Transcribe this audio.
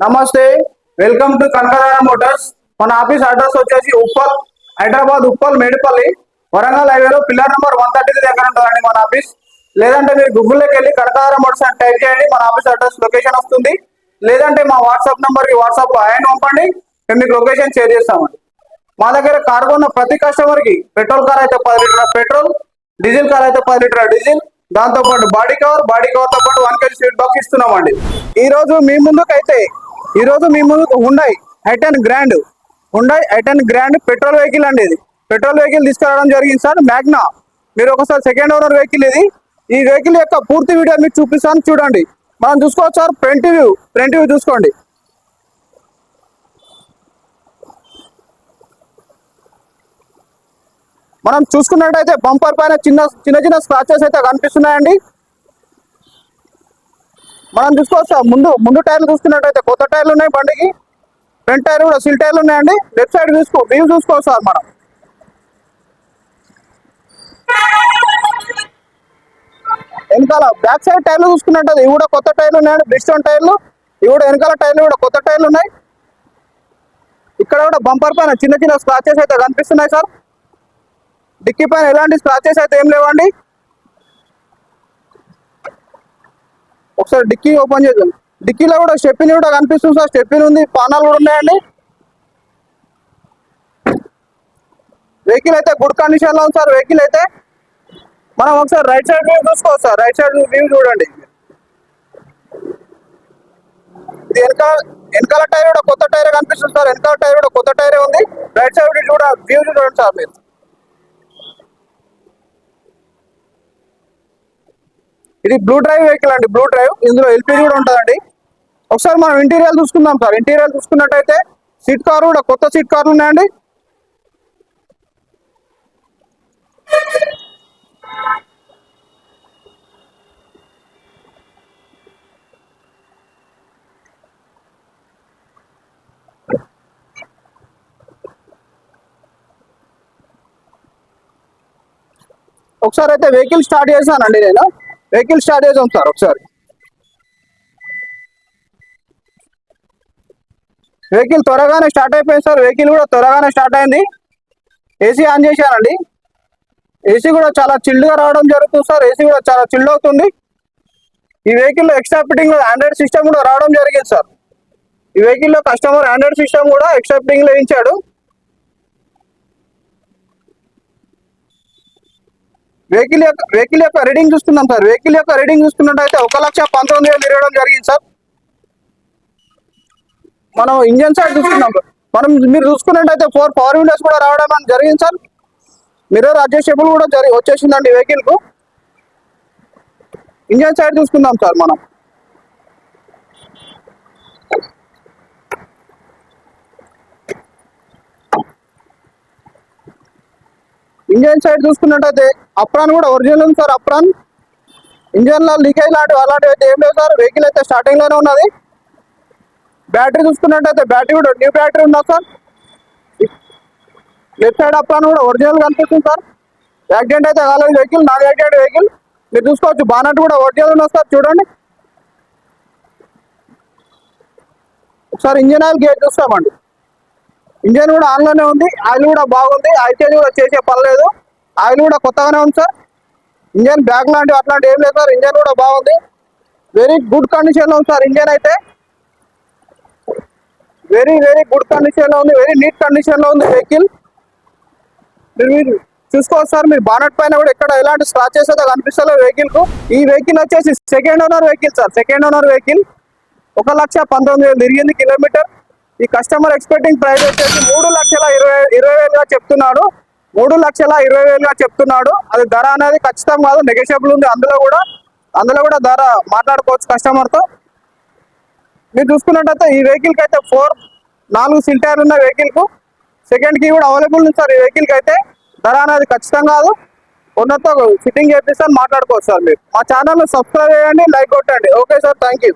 నమస్తే, welcome to కనకరాయ Motors. మన office address వచ్చేసి ఉప్పల్, హైదరాబాద్ ఉప్పల్ మేడిపల్లి వరంగల్ హైవేలో పిల్లర్ నెంబర్ 130 దగ్గర ఉంటుందండి మన ఆఫీస్. లేదంటే మీరు గూగుల్లోకి వెళ్ళి కనకరాయ మోటార్స్ అని టైప్ చేయండి, మన ఆఫీస్ అడ్రస్ లొకేషన్ వస్తుంది. లేదంటే మా వాట్సాప్ నెంబర్కి వాట్సాప్లో ఆయన పంపండి, మేము మీకు లొకేషన్ షేర్ చేస్తామండి. మా దగ్గర కార్ కొన్న ప్రతి కస్టమర్కి పెట్రోల్ కార్ అయితే 10 లీటర్ పెట్రోల్, డీజిల్ కార్ అయితే 10 లీటర్ డీజిల్, దాంతో పాటు బాడీ కవర్ తో పాటు 1 kg స్వీట్ బాక్స్ ఇస్తున్నామండి. ఈ రోజు మీ ముందుకు Hyundai i ten grand petrol vehicle అండి. ఇది పెట్రోల్ వెహికల్ తీసుకురావడం జరిగింది సార్, మ్యాగ్నా. మీరు ఒకసారి సెకండ్ ఓనర్ వెహికల్ ఇది. ఈ వెహికల్ యొక్క పూర్తి వీడియో మీకు చూపిస్తాను, చూడండి. మనం చూసుకోవచ్చు సార్, ఫ్రంట్ వ్యూ చూసుకోండి. మనం చూసుకున్నట్టయితే బంపర్ పైన చిన్న స్క్రాచెస్ అయితే కనిపిస్తున్నాయండి. మనం చూసుకోవచ్చు ముందు టైర్లు చూసుకున్నట్టయితే కొత్త టైర్లు ఉన్నాయి బండికి. ఫ్రంట్ టైర్ కూడా సిల్ టైర్లు ఉన్నాయండి. లెఫ్ట్ సైడ్ వ్యూ చూసుకోవచ్చు సార్. మనం వెనకాల బ్యాక్ సైడ్ టైర్లు చూసుకున్నట్టయితే ఇవి కూడా కొత్త టైర్లు ఉన్నాయండి, బ్రిస్టోన్ టైర్లు. ఇవి కూడా వెనకాల టైర్లు కూడా కొత్త టైర్లు ఉన్నాయి. ఇక్కడ కూడా బంపర్ పైన చిన్న స్క్రాచెస్ అయితే కనిపిస్తున్నాయి సార్. డిక్కీ పైన ఎలాంటి స్క్రాచెస్ అయితే ఏం లేవండి. ఒకసారి డిక్కీ ఓపెన్ చేద్దాం. డిక్కీలో కూడా స్టెప్పిన్ కూడా కనిపిస్తుంది సార్, స్టెప్పిన్ ఉంది, పానాలు కూడా ఉన్నాయండి. వెహికల్ అయితే గుడ్ కండిషన్ లో ఉంది సార్. వెహికల్ అయితే మనం ఒకసారి రైట్ సైడ్ వ్యూ చూసుకోవచ్చు సార్. రైట్ సైడ్ వ్యూ చూడండి. ఇది వెనకాల టైర్ కూడా కొత్త టైర్ కనిపిస్తుంది సార్. వెనకాల టైర్ కూడా కొత్త టైరే ఉంది. రైట్ సైడ్ వ్యూ చూడండి సార్. మీరు ఇది బ్లూ డ్రైవ్ వెహికల్ అండి, బ్లూ డ్రైవ్. ఇందులో ఎల్పిజి కూడా ఉంటుందండి. ఒకసారి మనం ఇంటీరియర్ చూసుకుందాం సార్. ఇంటీరియర్ చూసుకున్నట్టయితే సీట్ కవర్ కూడా కొత్త సీట్ కవర్లు ఉన్నాయండి. ఒకసారి అయితే వెహికల్ స్టార్ట్ చేశానండి నేను. వెహికల్ స్టార్ట్ చేసాం సార్. ఒకసారి వెహికల్ త్వరగానే స్టార్ట్ అయిపోయింది సార్. వెహికల్ కూడా త్వరగానే స్టార్ట్ అయింది. ఏసీ ఆన్ చేశానండి. ఏసీ కూడా చాలా చిల్డ్గా రావడం జరుగుతుంది సార్. ఏసీ కూడా చాలా చిల్డ్ అవుతుంది. ఈ వెహికల్లో ఎక్స్ట్రా ఫిట్టింగ్ ఆండ్రాయిడ్ సిస్టమ్ కూడా రావడం జరిగింది సార్. ఈ వెహికల్లో కస్టమర్ ఆండ్రాయిడ్ సిస్టమ్ కూడా ఎక్స్ట్రా ఫిట్టింగ్ లో ఇచ్చాడు. వెహికల్ యొక్క రీడింగ్ చూస్తున్నాం సార్. వెహికల్ యొక్క రీడింగ్ చూసుకున్నట్టయితే 1,19,000 తిరగడం జరిగింది సార్. మనం ఇంజన్ సైడ్ చూస్తున్నాం. మీరు చూసుకున్నట్టయితే 4 పవర్ విండోస్ కూడా రావడం జరిగింది సార్. మిర్రర్ అడ్జస్టబుల్ కూడా వచ్చేసిందండి వెహికల్ కు. ఇంజన్ సైడ్ చూసుకుందాం సార్. మనం ఇంజన్ సైడ్ చూసుకున్నట్టయితే అప్రాన్ కూడా ఒరిజినల్ ఉంది సార్. అప్రాన్ ఇంజన్ లో లీకేజ్ అలాంటివి అయితే ఏం లేదు సార్. వెహికల్ అయితే స్టార్టింగ్ లోనే ఉన్నది. బ్యాటరీ చూసుకున్నట్టయితే బ్యాటరీ కూడా న్యూ బ్యాటరీ ఉన్నది సార్. లెఫ్ట్ సైడ్ అప్రాన్ కూడా ఒరిజినల్ కనిపిస్తుంది సార్. యాక్సిడెంట్ అయితే కాలేదు వెహికల్, నాన్ యాక్సిడెంట్ వెహికల్. మీరు చూసుకోవచ్చు బానట్ కూడా ఒరిజినల్ ఉన్నది సార్. చూడండి ఒకసారి ఇంజన్ ఆయిల్ గేజ్ చూస్తామండి. ఇంజన్ కూడా ఆన్లోనే ఉంది. ఆయిల్ కూడా బాగుంది. ఆయిల్ చేంజ్ కూడా చేసే పని లేదు. ఆయిల్ కూడా కొత్తగానే ఉంది సార్. ఇంజన్ బ్యాక్ అట్లాంటి ఏం లేదు సార్. ఇంజన్ కూడా బాగుంది. వెరీ గుడ్ కండిషన్ లో ఉంది సార్. ఇంజన్ అయితే వెరీ గుడ్ కండిషన్ లో ఉంది. వెరీ నీట్ కండిషన్ లో ఉంది వెహికల్. మీరు చూసుకోవచ్చు సార్. మీరు బానట్ పైన కూడా ఎక్కడ ఎలాంటి స్క్రాచెస్ అయితే కనిపిస్తలేదు వెహికల్ కు. ఈ వెహికల్ వచ్చేసి second owner vehicle sir. Second owner vehicle 1,19,000 తిరిగింది కిలోమీటర్. ఈ కస్టమర్ ఎక్స్పెక్టింగ్ ప్రైస్ వచ్చేసి 3,20,000 చెప్తున్నాడు. 3,20,000 చెప్తున్నాడు. అది ధర అనేది ఖచ్చితంగా కాదు, నెగోషియబుల్ ఉంది. అందులో కూడా ధర మాట్లాడుకోవచ్చు కస్టమర్ తో. మీరు చూసుకున్నట్టయితే ఈ వెహికల్ కి అయితే 4 సిల్ టైర్లు ఉన్న వెహికల్ కు సెకండ్ కీ కూడా అవైలబుల్ ఉంది సార్. ఈ వెహికల్ కి అయితే ధర అనేది ఖచ్చితంగా కాదు. ఉన్నతో ఫిట్టింగ్ చేపిస్తాను, మాట్లాడుకోవచ్చు సార్. మీరు మా ఛానల్ సబ్స్క్రైబ్ చేయండి, లైక్ కొట్టండి. Okay sir, thank you.